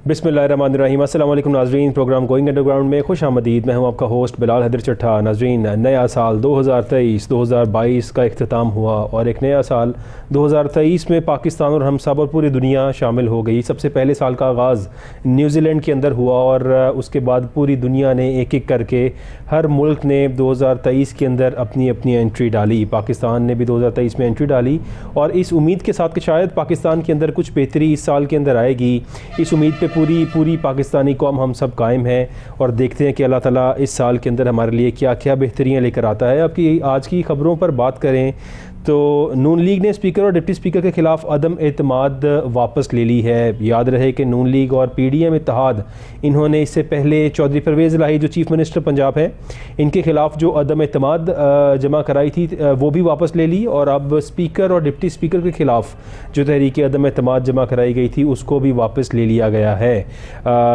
बिस्मिल्लाहिर्रहमानिर्रहीम। अस्सलाम वालेकुम नाज़रीन, प्रोग्राम गोइंग अंडरग्राउंड में खुश आमदीद। मैं हूं आपका होस्ट बिलाल हैदर चट्ठा। नाज़रीन, नया साल 2023-2022 का इख्तिताम हुआ और एक नया साल 2023 में पाकिस्तान और हम सब और पूरी दुनिया शामिल हो गई। सबसे पहले साल का आगाज़ न्यूज़ीलैंड के अंदर हुआ और उसके बाद पूरी दुनिया ने एक एक करके हर मुल्क ने 2023 के अंदर अपनी अपनी एंट्री डाली। पाकिस्तान ने भी 2023 में एंट्री डाली और इस उम्मीद के साथ कि शायद पाकिस्तान के अंदर कुछ बेहतरी इस साल के अंदर आएगी। इस उम्मीद पे पूरी पाकिस्तानी कौम हम सब कायम हैं और देखते हैं कि अल्लाह ताला इस साल के अंदर हमारे लिए क्या क्या बेहतरियाँ लेकर आता है। आपकी आज की ख़बरों पर बात करें तो नून लीग ने स्पीकर और डिप्टी स्पीकर के ख़िलाफ़ अदम एतमाद वापस ले ली है। याद रहे कि नून लीग और PDM इत्तेहाद, इन्होंने इससे पहले चौधरी परवेज़ इलाही जो चीफ़ मिनिस्टर पंजाब हैं, इनके ख़िलाफ़ जो अदम एतमाद जमा कराई थी वो भी वापस ले ली और अब स्पीकर और डिप्टी स्पीकर के ख़िलाफ़ जो तहरीक अदम एतमाद जमा कराई गई थी उसको भी वापस ले लिया गया है।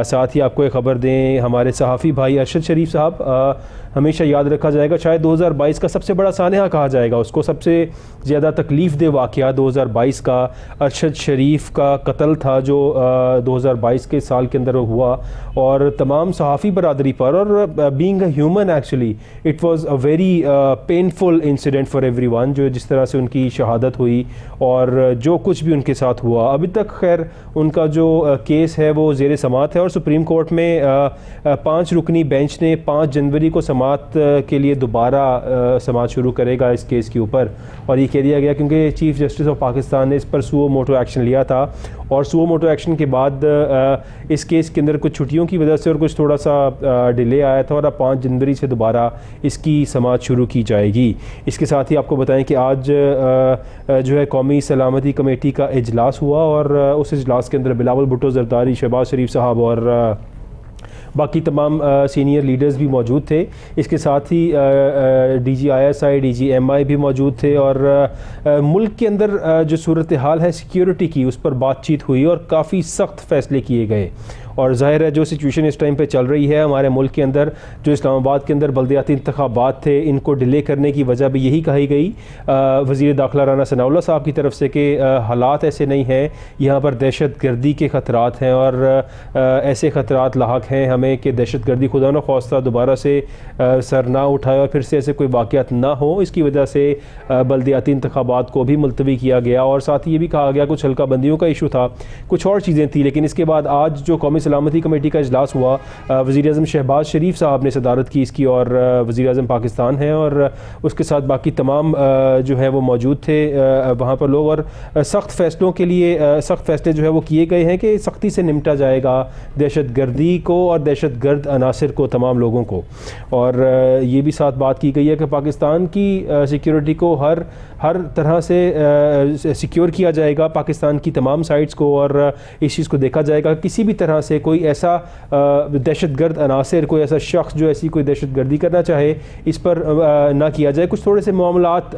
साथ ही आपको एक ख़बर दें, हमारे सहाफ़ी भाई अरशद शरीफ साहब, हमेशा याद रखा जाएगा, शायद 2022 का सबसे बड़ा सानहा कहा जाएगा उसको। सबसे ज़्यादा तकलीफ़ दे वाक़या 2022 का अरशद शरीफ का कत्ल था जो 2022 के साल के अंदर हुआ और तमाम सहाफ़ी बरादरी पर, और being a human actually it was a very painful incident for everyone, जो जिस तरह से उनकी शहादत हुई और जो कुछ भी उनके साथ हुआ। अभी तक खैर उनका जो केस है वो ज़ेर समात है और सुप्रीम कोर्ट में 5 रुकनी बेंच ने 5 जनवरी को समात के लिए दोबारा समात शुरू करेगा इस केस के ऊपर। और ये कह दिया गया क्योंकि चीफ़ जस्टिस ऑफ पाकिस्तान ने इस पर सुओ मोटो एक्शन लिया था और सुओ मोटो एक्शन के बाद इस केस के अंदर कुछ छुट्टियों की वजह से और कुछ थोड़ा सा डिले आया था और अब 5 जनवरी से दोबारा इसकी समात शुरू की जाएगी। इसके साथ ही आपको बताएं कि आज जो है कौमी सलामती कमेटी का इजलास हुआ और उस इजलास के अंदर बिलावल भुट्टो ज़रदारी, शहबाज शरीफ साहब और बाकी तमाम सीनियर लीडर्स भी मौजूद थे। इसके साथ ही DG ISI, DG MI भी मौजूद थे और मुल्क के अंदर जो सूरत हाल है सिक्योरिटी की, उस पर बातचीत हुई और काफ़ी सख्त फ़ैसले किए गए। और ज़ाहिर है जो सिचुएशन इस टाइम पे चल रही है हमारे मुल्क के अंदर, जो इस्लामाबाद के अंदर बल्दियाती इंतखाबात थे, इनको डिले करने की वजह भी यही कही गई वज़ीर दाखिला राना सनाउल्लाह साहब की तरफ से कि हालात ऐसे नहीं हैं, यहाँ पर दहशत गर्दी के ख़तरात हैं और ऐसे ख़तरात लाहक हैं हमें कि दहशत गर्दी खुदा न ख्वास्ता दोबारा से सर ना उठाए और फिर से ऐसे कोई वाक़यात ना हो। इसकी वजह से बल्दियाती इंतखाबात को भी मुलतवी किया गया और साथ ही ये भी कहा गया, कुछ हल्का बंदियों का इशू था, कुछ और चीज़ें थी। लेकिन इसके बाद आज जो कौमी सलामती कमेटी का इजलास हुआ, वज़ीर-ए-आज़म शहबाज शरीफ साहब ने सदारत की इसकी और वज़ीर-ए-आज़म पाकिस्तान हैं और उसके साथ बाकी तमाम जो है वो मौजूद थे वहाँ पर लोग। और सख्त फ़ैसलों के लिए सख्त फ़ैसले जो है वो किए गए हैं कि सख्ती से निपटा जाएगा दहशत गर्दी को और दहशत गर्द अनासर को, तमाम लोगों को। और ये भी साथ बात की गई है कि पाकिस्तान की सिक्योरिटी को हर तरह से सिक्योर किया जाएगा, पाकिस्तान की तमाम साइट्स को, और इस चीज़ को देखा जाएगा किसी भी तरह से कोई ऐसा दहशतगर्द अनासर, कोई ऐसा शख्स जो ऐसी कोई दहशत गर्दी करना चाहे, इस पर ना किया जाए। कुछ थोड़े से मामलात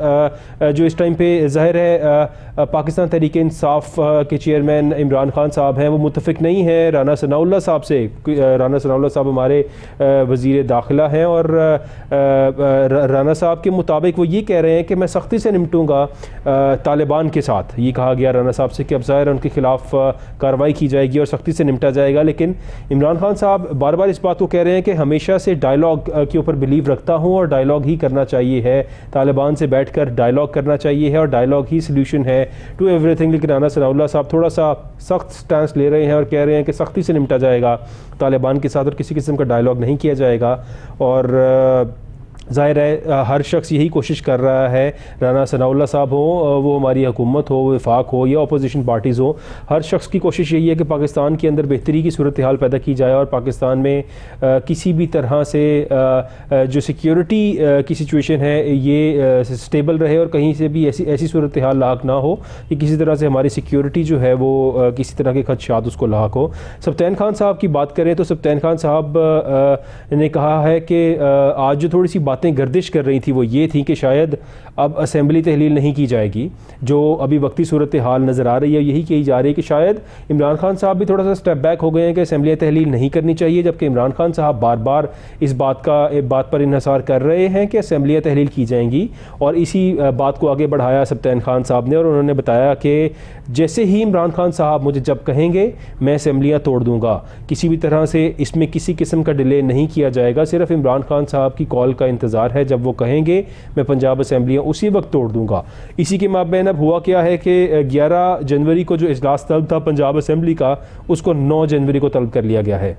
जो इस टाइम पे ज़ाहिर है पाकिस्तान तहरीक इंसाफ के चेयरमैन इमरान खान साहब हैं वो मुतफिक नहीं हैं राना सनाउल्लाह साहब से। राना सनाउल्लाह साहब हमारे वज़ीर दाखिला हैं और राना साहब के मुताबिक वो ये कह रहे हैं कि मैं सख्ती से निपटूँगा तालिबान के साथ। ये कहा गया राना साहब से कि अब ज़ाहिर उनके ख़िलाफ़ कार्रवाई की जाएगी और सख्ती से निपटा जाएगा। लेकिन इमरान खान साहब बार बार इस बात को कह रहे हैं कि हमेशा से डायलॉग के ऊपर बिलीव रखता हूँ और डायलॉग ही करना चाहिए है, तालिबान से बैठकर डायलॉग करना चाहिए है और डायलॉग ही सल्यूशन है टू एवरीथिंग। लेकिन राना सनाउल्लाह साहब थोड़ा सा सख्त स्टैंस ले रहे हैं और कह रहे हैं कि सख्ती से निपटा जाएगा तालिबान के साथ और किसी किस्म का डायलॉग नहीं किया जाएगा। और ज़ाहिर है हर शख्स यही कोशिश कर रहा है, राना सनाउल्लाह साहब हो, वो हमारी हुकूमत हो, वफाक हो या अपोजिशन पार्टीज़ हो, हर शख्स की कोशिश यही है कि पाकिस्तान के अंदर बेहतरी की सूरत हाल पैदा की जाए और पाकिस्तान में किसी भी तरह से जो सिक्योरिटी की सिचुएशन है ये स्टेबल रहे और कहीं से भी ऐसी सूरत हाल लाक ना हो कि किसी तरह से हमारी सिक्योरिटी जो है वो किसी तरह के खदशात उसको लाक हो। सब्तैन खान साहब की बात करें तो सब्तैन खान साहब ने कहा है कि आज जो थोड़ी सी बातें गर्दिश कर रही थी वो ये थी कि शायद अब असम्बली तहलील नहीं की जाएगी, जो अभी वक्ती सूरत हाल नज़र आ रही है। यही कही जा रही है कि शायद इमरान खान साहब भी थोड़ा सा स्टेप बैक हो गए हैं कि असम्बली तहलील नहीं करनी चाहिए, जबकि इमरान खान साहब बार बार इस बात पर इन्हसार कर रहे हैं कि असम्बलियाँ तहलील की जाएंगी। और इसी बात को आगे बढ़ाया सब्तैन खान साहब ने, और उन्होंने बताया कि जैसे ही इमरान खान साहब मुझे जब कहेंगे मैं असम्बलियाँ तोड़ दूँगा, किसी भी तरह से इसमें किसी किस्म का डिले नहीं किया जाएगा, सिर्फ इमरान खान साहब की कॉल का इंतज़ार है। जब वो कहेंगे मैं पंजाब असम्बलियाँ उसी वक्त तोड़ दूँगा। इसी के माबैन अब हुआ क्या है कि 11 जनवरी को जो इजलास तलब था पंजाब असम्बली का, उसको 9 जनवरी को तलब कर लिया गया है,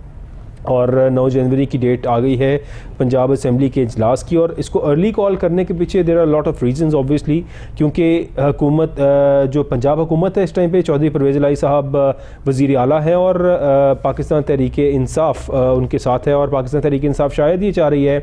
और 9 जनवरी की डेट आ गई है पंजाब असम्बली के इजलास की। और इसको अर्ली कॉल करने के पीछे there are lot of reasons obviously, क्योंकि हुकूमत जो पंजाब हुकूमत है इस टाइम पे चौधरी परवेज़ इलाही साहब वज़ीर आला हैं, और पाकिस्तान तहरीक इंसाफ उनके साथ है, और पाकिस्तान तहरीक इंसाफ शायद ये चाह रही है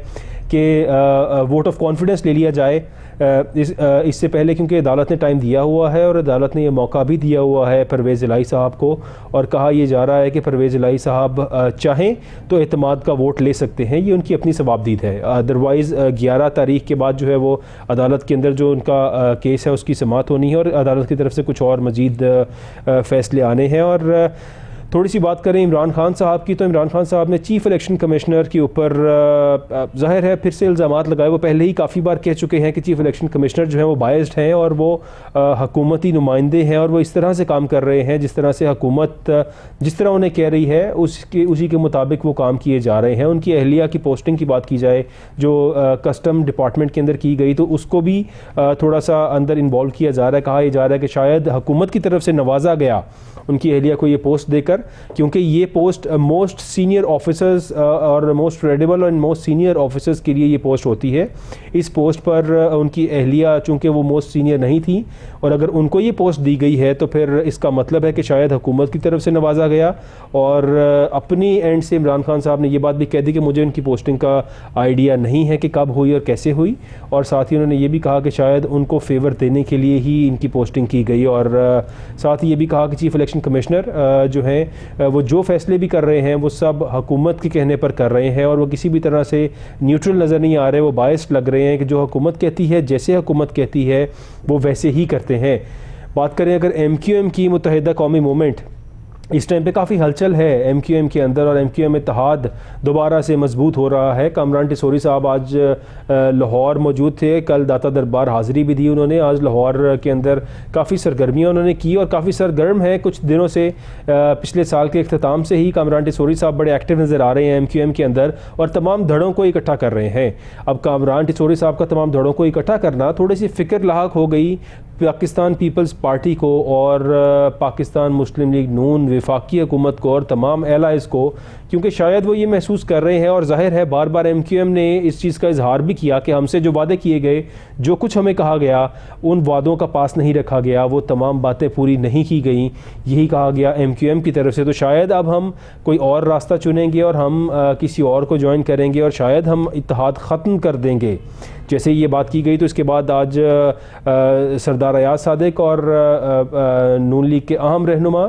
कि वोट ऑफ कॉन्फिडेंस ले लिया जाए इससे पहले, क्योंकि अदालत ने टाइम दिया हुआ है और अदालत ने ये मौका भी दिया हुआ है परवेज़ इलाही साहब को, और कहा यह जा रहा है कि परवेज़ इलाही साहब चाहें तो एतमाद का वोट ले सकते हैं। ये उनकी अपनी सवाबदीद है। अदरवाइज़ 11 तारीख के बाद जो है वो अदालत के अंदर जो उनका केस है उसकी समाअत होनी है, और अदालत की तरफ से कुछ और मज़ीद फ़ैसले आने हैं। और थोड़ी सी बात करें इमरान खान साहब की, तो इमरान खान साहब ने चीफ़ इलेक्शन कमिश्नर के ऊपर ज़ाहिर है फिर से इल्ज़ामात लगाए। वो पहले ही काफ़ी बार कह चुके हैं कि चीफ़ इलेक्शन कमिश्नर जो है वो बायस्ड हैं, और वो हुकूमती नुमाइंदे हैं, और वो इस तरह से काम कर रहे हैं जिस तरह से हुकूमत जिस तरह उन्हें कह रही है उसी के मुताबिक वो काम किए जा रहे हैं। उनकी अहलिया की पोस्टिंग की बात की जाए जो कस्टम डिपार्टमेंट के अंदर की गई, तो उसको भी थोड़ा सा अंदर इन्वॉल्व किया जा रहा है। कहा यह जा रहा है कि शायद हुकूमत की तरफ से नवाजा गया उनकी अहलिया को ये पोस्ट देकर, क्योंकि ये पोस्ट मोस्ट सीनियर ऑफिसर्स और मोस्ट क्रेडिबल और मोस्ट सीनियर ऑफिसर्स के लिए ये पोस्ट होती है। इस पोस्ट पर उनकी अहलिया चूँकि वो मोस्ट सीनियर नहीं थी, और अगर उनको ये पोस्ट दी गई है तो फिर इसका मतलब है कि शायद हुकूमत की तरफ से नवाजा गया। और अपनी एंड से इमरान खान साहब ने ये बात भी कह दी कि मुझे उनकी पोस्टिंग का आइडिया नहीं है कि कब हुई और कैसे हुई, और साथ ही उन्होंने ये भी कहा कि शायद उनको फेवर देने के लिए ही इनकी पोस्टिंग की गई। और साथ ही ये भी कहा कि चीफ़ इलेक्शन कमिश्नर जो हैं वो जो फैसले भी कर रहे हैं वो सब हुकूमत के कहने पर कर रहे हैं, और वो किसी भी तरह से न्यूट्रल नज़र नहीं आ रहे, वो बायस्ड लग रहे हैं कि जो हुकूमत कहती है जैसे हुकूमत कहती है वो वैसे ही करते हैं। बात करें अगर MQM की मुत्तहिदा कौमी मूवमेंट, इस टाइम पे काफ़ी हलचल है MQM के अंदर, और MQM इत्तेहाद दोबारा से मजबूत हो रहा है। कामरान टिसोरी साहब आज लाहौर मौजूद थे, कल दाता दरबार हाज़िरी भी दी उन्होंने। आज लाहौर के अंदर काफ़ी सरगर्मियाँ उन्होंने की, और काफ़ी सरगर्म है कुछ दिनों से। पिछले साल के अख्ताम से ही कामरान टिसोरी साहब बड़े एक्टिव नज़र आ रहे हैं MQM के अंदर, और तमाम धड़ों को इकट्ठा कर रहे हैं। अब कामरान टिसोरी साहब का तमाम धड़ों को इकट्ठा करना थोड़ी सी फ़िक्र लाहक हो गई पाकिस्तान पीपल्स पार्टी को, और पाकिस्तान मुस्लिम लीग नून, वफाकी हुकूमत को, और तमाम एलाइज़ को, क्योंकि शायद वो ये महसूस कर रहे हैं, और ज़ाहिर है बार बार MQM ने इस चीज़ का इजहार भी किया कि हमसे जो वादे किए गए, जो कुछ हमें कहा गया, उन वादों का पास नहीं रखा गया, वो तमाम बातें पूरी नहीं की गई, यही कहा गया MQM की तरफ से। तो शायद अब हम कोई और रास्ता चुनेंगे और हम किसी और को ज्वाइन करेंगे, और शायद हम इत्तेहाद ख़त्म कर देंगे। जैसे ये बात की गई तो इसके बाद आज सरदार अयाज सादिक और नून लीग के अहम रहनुमा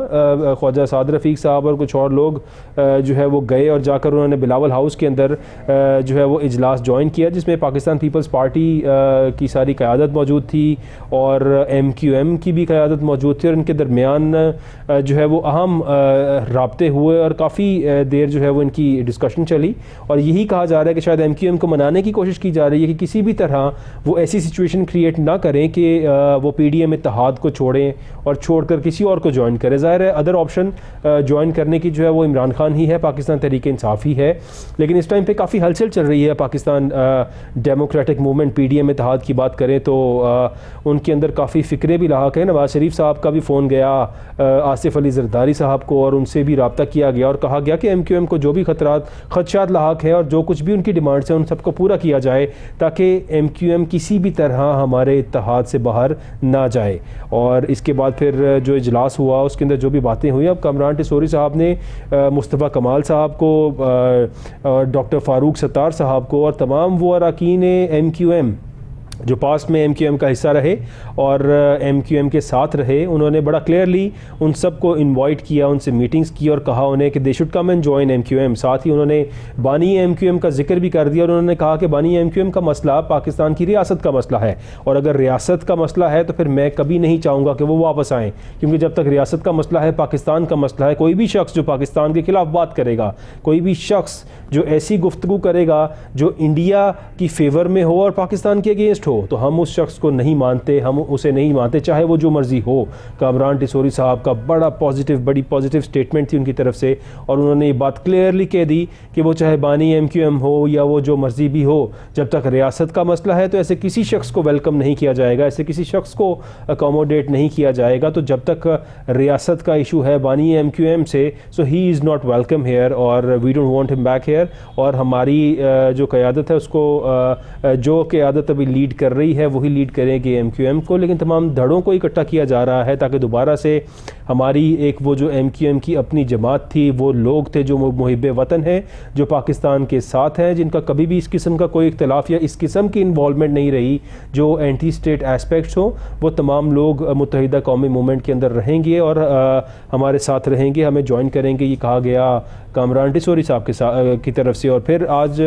ख्वाजा साद रफ़ीक साहब और कुछ और लोग जो है वो गए, और जाकर उन्होंने बिलावल हाउस के अंदर जो है वो इजलास ज्वाइन किया, जिसमें पाकिस्तान पीपल्स पार्टी की सारी क़यादत मौजूद थी, और MQM की भी क़यादत मौजूद थी, और इनके दरमियान जो है वो अहम राब्ते हुए, और काफ़ी देर जो है वो इनकी डिस्कशन चली। और यही कहा जा रहा है कि शायद MQM को मनाने की कोशिश की जा रही है कि किसी भी तरह वो ऐसी सिचुएशन क्रिएट ना करें कि वो PDM इत्तेहाद को छोड़ें और छोड़कर किसी और को ज्वाइन करें। ज़ाहिर है अदर ऑप्शन ज्वाइन करने की जो है वो इमरान खान ही है, पाकिस्तान तहरीक इंसाफ ही है। लेकिन इस टाइम पे काफ़ी हलचल चल रही है पाकिस्तान डेमोक्रेटिक मूवमेंट PDM इत्तेहाद की बात करें तो उनके अंदर काफ़ी फ़िक्रे भी लाक है। नवाज़ शरीफ साहब का भी फ़ोन गया आसिफ अली जरदारी साहब को, और उनसे भी रब्ता किया गया, और कहा गया कि MQM को जो भी खदशात लाक है और जो कुछ भी उनकी डिमांड्स हैं उन सबको पूरा किया जाए, ताकि MQM किसी भी तरह हमारे इत्तेहाद से बाहर ना जाए। और इसके बाद फिर जो इजलास हुआ उसके अंदर जो भी बातें हुई, अब कामरान टिसोरी साहब ने मुस्तफ़ा कमाल साहब को, डॉक्टर फ़ारूक सत्तार साहब को, और तमाम वो अरकान MQM जो पास्ट में MQM का हिस्सा रहे और MQM के साथ रहे, उन्होंने बड़ा क्लियरली उन सब को इनवाइट किया, उनसे मीटिंग्स की और कहा उन्हें कि they should come and join MQM। साथ ही उन्होंने बानी MQM का जिक्र भी कर दिया और उन्होंने कहा कि बानी MQM का मसला पाकिस्तान की रियासत का मसला है, और अगर रियासत का मसला है तो फिर मैं कभी नहीं चाहूँगा कि वो वापस आएँ, क्योंकि जब तक रियासत का मसला है, पाकिस्तान का मसला है, कोई भी शख्स जो पाकिस्तान के ख़िलाफ़ बात करेगा, कोई भी शख्स जो ऐसी गुफ्तगू करेगा जो इंडिया की फेवर में हो और पाकिस्तान के अगेंस्ट हो, तो हम उस शख्स को नहीं मानते, हम उसे नहीं मानते, चाहे वो जो मर्ज़ी हो। कामरान टिसोरी साहब का बड़ी पॉजिटिव स्टेटमेंट थी उनकी तरफ से, और उन्होंने ये बात क्लियरली कह दी कि वो चाहे बानी MQM हो या वो जो मर्ज़ी भी हो, जब तक रियासत का मसला है तो ऐसे किसी शख्स को वेलकम नहीं किया जाएगा, ऐसे किसी शख्स को अकोमोडेट नहीं किया जाएगा। तो जब तक रियासत का इशू है बानी MQM से, so he is not welcome here और we don't want him back here. और हमारी जो क़यादत है उसको, जो क़यादत अभी लीड कर रही है वही लीड करेंगे MQM को, लेकिन तमाम धड़ों को इकट्ठा किया जा रहा है ताकि दोबारा से हमारी एक वो जो MQM की अपनी जमात थी, वो लोग थे जो मुहिब वतन हैं, जो पाकिस्तान के साथ हैं, जिनका कभी भी इस किस्म का कोई इख्तलाफ या इस किस्म की इन्वॉल्वमेंट नहीं रही, जो एंटी स्टेट एस्पेक्ट्स हो, वो तमाम लोग मुत्तहिदा कौमी मूवमेंट के अंदर रहेंगे और हमारे साथ रहेंगे, हमें ज्वाइन करेंगे। ये कहा गया कामरान टिसोरी साहब की तरफ से। और फिर आज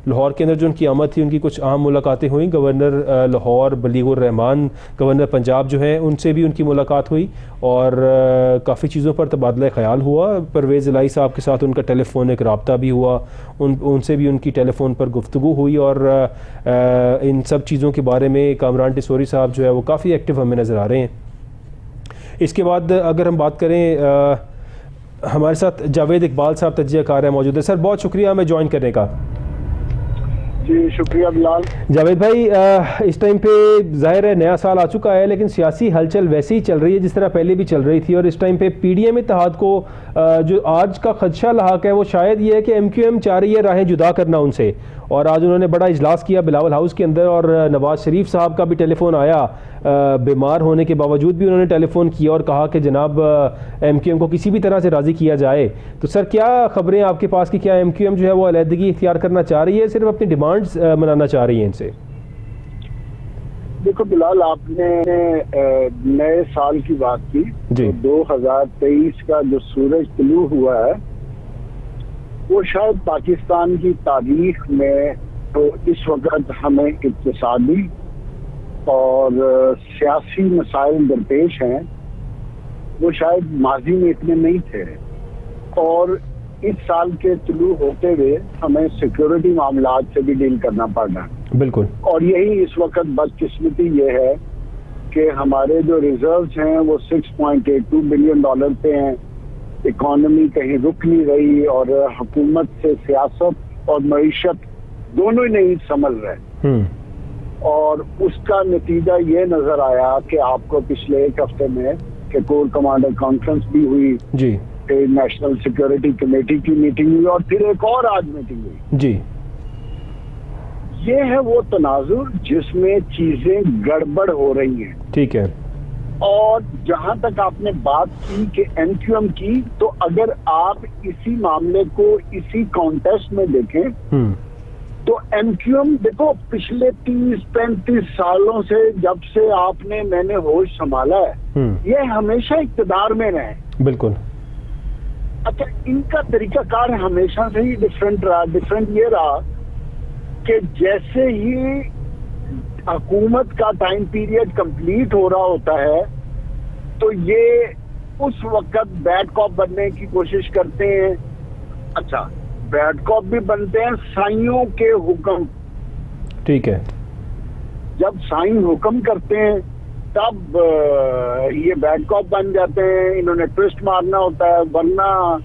लाहौर के अंदर जो उनकी आमद थी, उनकी कुछ अहम मुलाकातें हुई। गवर्नर लाहौर बलीगुर रहमान, गवर्नर पंजाब जो हैं, उनसे भी उनकी मुलाकात हुई और काफ़ी चीज़ों पर तबादला ख्याल हुआ। परवेज़ इलाही साहब के साथ उनका टेलीफोनिक रब्ता भी हुआ, उनसे भी उनकी टेलीफोन पर गुफ्तगू हुई और इन सब चीज़ों के बारे में कामरान टिसोरी साहब जो है वो काफ़ी एक्टिव हमें नज़र आ रहे हैं। इसके बाद अगर हम बात करें, हमारे साथ जावेद इकबाल साहब तज्जियाकार है मौजूद है। सर बहुत शुक्रिया हमें ज्वाइन करने का। जी शुक्रिया बिलाल। जावेद भाई, इस टाइम पे ज़ाहिर है नया साल आ चुका है, लेकिन सियासी हलचल वैसे ही चल रही है जिस तरह पहले भी चल रही थी। और इस टाइम पे PDM इत्तेहाद को जो आज का खदशा लाक है वो शायद ये है कि MQM चाह रही है राहें जुदा करना उनसे। और आज उन्होंने बड़ा इजलास किया बिलावल हाउस के अंदर और नवाज शरीफ साहब का भी टेलीफोन आया, बीमार होने के बावजूद भी उन्होंने टेलीफोन किया और कहा कि जनाब MQM को किसी भी तरह से राज़ी किया जाए। तो सर क्या ख़बरें आपके पास कि क्या MQM जो है वो अलहदगी इख्तियार करना चाह रही है, सिर्फ अपनी डिमांड्स मनाना चाह रही है इनसे? देखो बिलाल, आपने नए साल की बात की जी। तो 2023 का जो सूरज तुलू हुआ है वो शायद पाकिस्तान की तारीख में तो इस वक्त हमें इक्तिसादी और सियासी मसाइल दरपेश हैं, वो शायद माजी में इतने नहीं थे। और इस साल के तुलू होते हुए हमें सिक्योरिटी मामलात से भी डील करना पड़ रहा है। बिल्कुल। और यही इस वक्त बदकिस्मती ये है कि हमारे जो रिजर्व्स हैं वो $6.82 बिलियन पे हैं। इकोनॉमी कहीं रुक नहीं रही और हुकूमत से सियासत और मईशत दोनों ही नहीं संभल रहे। और उसका नतीजा ये नजर आया कि आपको पिछले एक हफ्ते में कि कोर कमांडर कॉन्फ्रेंस भी हुई जी, फिर नेशनल सिक्योरिटी कमेटी की मीटिंग हुई और फिर एक और आज मीटिंग हुई जी। ये है वो तनाजुर जिसमें चीजें गड़बड़ हो रही हैं। ठीक है। और जहां तक आपने बात की कि MQM की, तो अगर आप इसी मामले को इसी कॉन्टेस्ट में देखें तो MQM देखो पिछले 30-35 सालों से जब से मैंने होश संभाला है ये हमेशा इक़्तिदार में रहे। बिल्कुल। अच्छा, इनका तरीकाकार हमेशा से ही डिफरेंट रहा। डिफरेंट ये रहा कि जैसे ही हुकूमत का टाइम पीरियड कंप्लीट हो रहा होता है तो ये उस वक्त बैड कॉप बनने की कोशिश करते हैं। अच्छा, बैड कॉप भी बनते हैं साइयों के हुक्म। ठीक है। जब साईं हुक्म करते हैं तब ये बैड कॉप बन जाते हैं, इन्होंने ट्विस्ट मारना होता है। वरना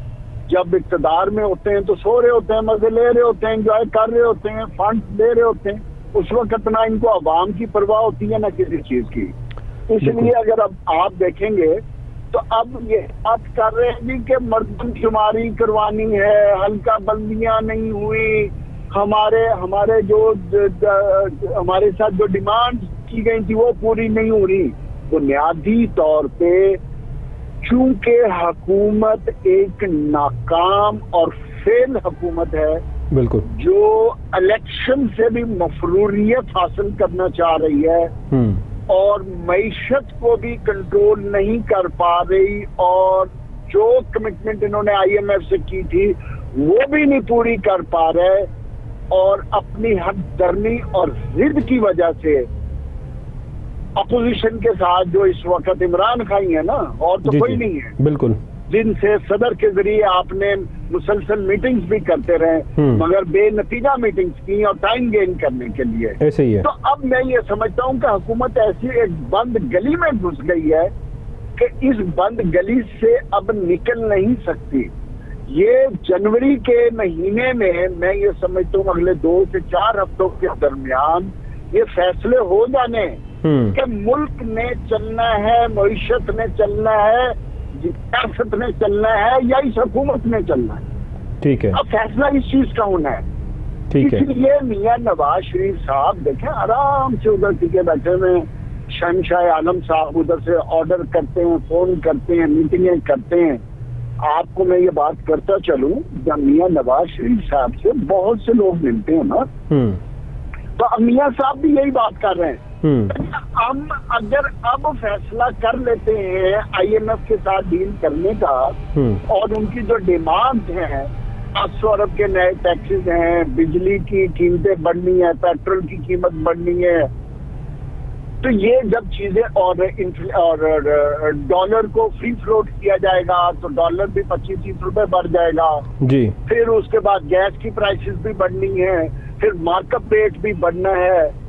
जब इक़्तिदार में होते हैं तो सो रहे होते हैं, मजे ले रहे होते हैं, एंजॉय कर रहे होते हैं, फंड दे रहे होते हैं। उस वक्त ना इनको अवाम की परवाह होती है ना किसी चीज की। इसलिए अगर अब आप देखेंगे तो अब ये बात कर रहे हैं कि मर्दमशुमारी करवानी है, हल्का बंदियां नहीं हुई, हमारे जो हमारे साथ जो डिमांड की गई थी वो पूरी नहीं हो रही। बुनियादी तौर पे चूंकि हुकूमत एक नाकाम और फेल हुकूमत है, बिल्कुल। जो इलेक्शन से भी मफरूरियत हासिल करना चाह रही है और मईशत को भी कंट्रोल नहीं कर पा रही, और जो कमिटमेंट इन्होंने IMF से की थी वो भी नहीं पूरी कर पा रहे, और अपनी हद दर्मी और जिद की वजह से अपोजिशन के साथ जो इस वक्त इमरान खान ही है ना, और तो कोई नहीं है, बिल्कुल, जिनसे सदर के जरिए आपने मुसलसल मीटिंग्स भी करते रहे मगर बेनतीजा मीटिंग्स की और टाइम गेन करने के लिए। ऐसे ही है। तो अब मैं ये समझता हूँ कि हुकूमत ऐसी एक बंद गली में घुस गई है कि इस बंद गली से अब निकल नहीं सकती। ये जनवरी के महीने में मैं ये समझता हूँ अगले 2 से 4 हफ्तों के दरमियान ये फैसले हो जाने कि मुल्क ने चलना है, मईशत ने चलना है, सियासत ने चलना है या इस हुकूमत ने चलना है। ठीक है, अब फैसला इस चीज का होना है। ठीक है। इसलिए मियां नवाज शरीफ साहब देखें आराम से उधर टिके बैठे में, शहनशाह आलम साहब उधर से ऑर्डर करते हैं, फोन करते हैं, मीटिंगें करते हैं। आपको मैं ये बात करता चलूं, जब मियां नवाज शरीफ साहब से बहुत से लोग मिलते हैं ना, तो अब मियां साहब भी यही बात कर रहे हैं। हम अगर अब फैसला कर लेते हैं IMF के साथ डील करने का, और उनकी जो डिमांड है 800 अरब के नए टैक्सेस हैं, बिजली की कीमतें बढ़नी है, पेट्रोल की कीमत बढ़नी है, तो ये जब चीजें और डॉलर को फ्री फ्लोट किया जाएगा तो डॉलर भी 25-30 रुपए बढ़ जाएगा जी। फिर उसके बाद गैस की प्राइसेस भी बढ़नी है, फिर मार्कअप रेट भी बढ़ना है।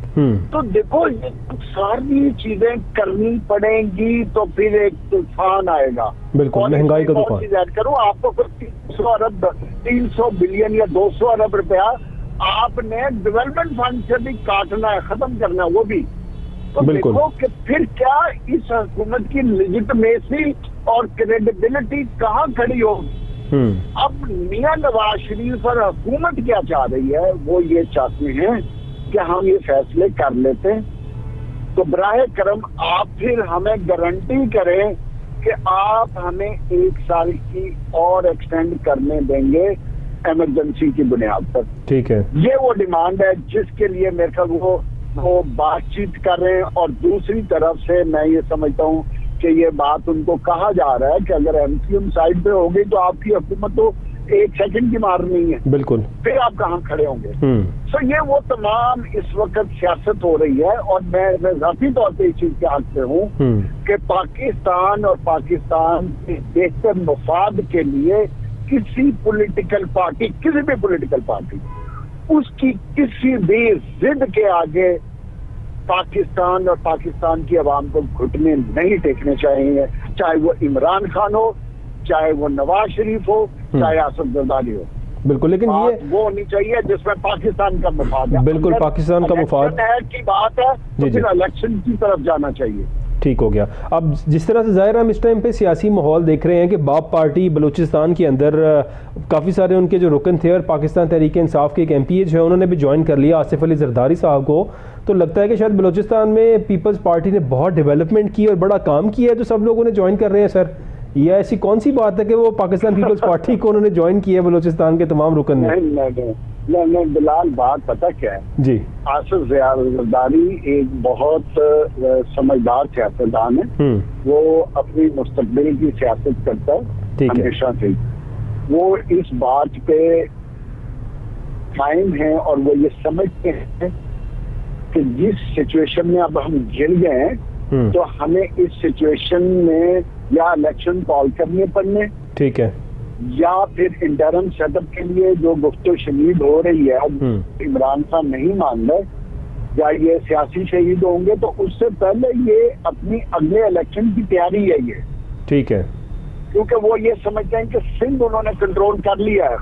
तो देखो ये सारी चीजें करनी पड़ेंगी, तो फिर एक तूफान आएगा। बिल्कुल, महंगाई का तूफान। याद करो, आपको कुछ 300 बिलियन या 200 अरब रुपया आपने डेवलपमेंट फंड से भी काटना है, खत्म करना है वो भी। तो देखो कि फिर क्या इस हुकूमत की लेजिटिमेसी और क्रेडिबिलिटी कहाँ खड़ी होगी। अब मियां नवाज शरीफ और हुकूमत क्या चाह रही है, वो ये चाहते हैं कि हम ये फैसले कर लेते हैं, तो बराह करम आप फिर हमें गारंटी करें कि आप हमें 1 साल की और एक्सटेंड करने देंगे इमरजेंसी की बुनियाद पर। ठीक है, ये वो डिमांड है जिसके लिए मेरे ख्याल वो बातचीत कर रहे हैं। और दूसरी तरफ से मैं ये समझता हूँ कि ये बात उनको कहा जा रहा है कि अगर MCM साइड पे होगी तो आपकी हुकूमत तो 1 सेकंड की मार नहीं है, बिल्कुल, फिर आप कहाँ खड़े होंगे। तो ये वो तमाम इस वक्त सियासत हो रही है, और मैं जाती तौर पे इस चीज के हक पे हूँ कि पाकिस्तान और पाकिस्तान के बेहतर मफाद के लिए किसी पॉलिटिकल पार्टी, किसी भी पॉलिटिकल पार्टी, उसकी किसी भी जिद के आगे पाकिस्तान और पाकिस्तान की आवाम को घुटने नहीं टेकने चाहिए, चाहे वो इमरान खान हो, चाहे वो नवाज शरीफ हो, चाहे आसिफ जरदारी हो। बिल्कुल, लेकिन ये वो होनी चाहिए जिसमें पाकिस्तान का मफाद है। बिल्कुल, पाकिस्तान का मफाद की बात है तो फिर इलेक्शन की तरफ जाना चाहिए। ठीक हो गया। अब जिस तरह से ज़ाहिर हम इस टाइम पे सियासी माहौल देख रहे हैं कि बाप पार्टी बलूचिस्तान के अंदर काफ़ी सारे उनके जो रुकन थे और पाकिस्तान तहरीक इंसाफ के एक MP जो है उन्होंने भी ज्वाइन कर लिया आसिफ अली जरदारी साहब को, तो लगता है कि शायद बलूचिस्तान में पीपल्स पार्टी ने बहुत डेवलपमेंट की और बड़ा काम किया है जो सब लोग उन्हें ज्वाइन कर रहे हैं। सर, ये ऐसी कौन सी बात है कि वो पाकिस्तान पीपल्स पार्टी को उन्होंने ज्वाइन किया है बलूचिस्तान के तमाम रुकन ने? नहीं बिलाल, बात पता क्या है जी, आसिफ जरदारी एक बहुत समझदार सियासतदान है। वो अपनी मुस्तकबिल की सियासत करता है हमेशा से। वो इस बात पे कायम है और वो ये समझते हैं कि जिस सिचुएशन में अब हम घिर गए हैं तो हमें इस सिचुएशन में या इलेक्शन कॉल करने पड़ने, ठीक है, या फिर इंटरम सेटअप के लिए जो गुफ्तो शहीद हो रही है, अब इमरान खान नहीं मान रहे, या ये सियासी शहीद होंगे, तो उससे पहले ये अपनी अगले इलेक्शन की तैयारी है ये, ठीक है, क्योंकि वो ये समझते हैं कि सिंध उन्होंने कंट्रोल कर लिया है,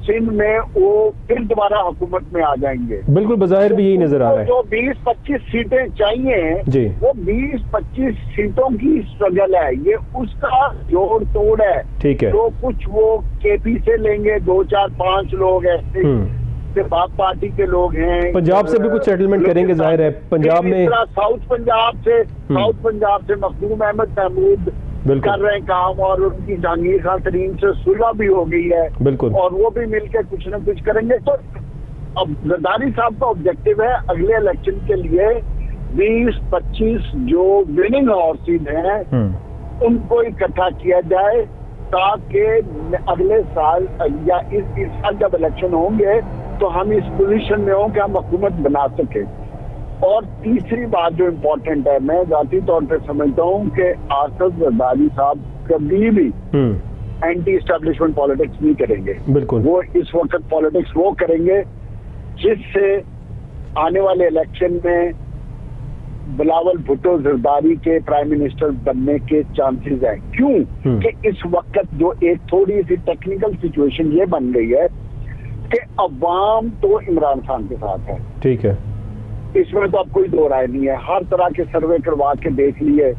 सिंध में वो फिर दोबारा हुकूमत में आ जाएंगे। बिल्कुल, बज़ाहिर भी यही नजर आ रहा है। जो 20-25 सीटें चाहिए जी, वो 20-25 सीटों की स्ट्रगल है, ये उसका जोड़ तोड़ है, ठीक है। तो कुछ वो KP से लेंगे, 2-4-5 लोग ऐसे बाप पार्टी के लोग हैं, पंजाब से भी कुछ सेटलमेंट करेंगे, जाहिर है पंजाब में, साउथ पंजाब से मखदूम अहमद महमूद कर रहे हैं काम, और उनकी जहांगीर खान तरीन से सुलह भी हो गई है, बिल्कुल, और वो भी मिलकर कुछ ना कुछ करेंगे। तो अब जरदारी साहब का ऑब्जेक्टिव है अगले इलेक्शन के लिए 20-25 जो विनिंग हॉर्सेस हैं उनको इकट्ठा किया जाए, ताकि अगले साल या इस साल जब इलेक्शन होंगे तो हम इस पोजीशन में हों कि हम हुकूमत बना सके। और तीसरी बात जो इम्पोर्टेंट है, मैं जाती तौर पे समझता हूँ कि आसफ जरदारी साहब कभी भी एंटी एस्टेब्लिशमेंट पॉलिटिक्स नहीं करेंगे। बिल्कुल, वो इस वक्त पॉलिटिक्स वो करेंगे जिससे आने वाले इलेक्शन में बिलावल भुट्टो जरदारी के प्राइम मिनिस्टर बनने के चांसेस हैं। क्यों कि इस वक्त जो एक थोड़ी सी टेक्निकल सिचुएशन ये बन गई है कि अवाम तो इमरान खान के साथ है। ठीक है, इसमें तो अब कोई दो राय नहीं है। हर तरह के सर्वे करवा के देख लिए,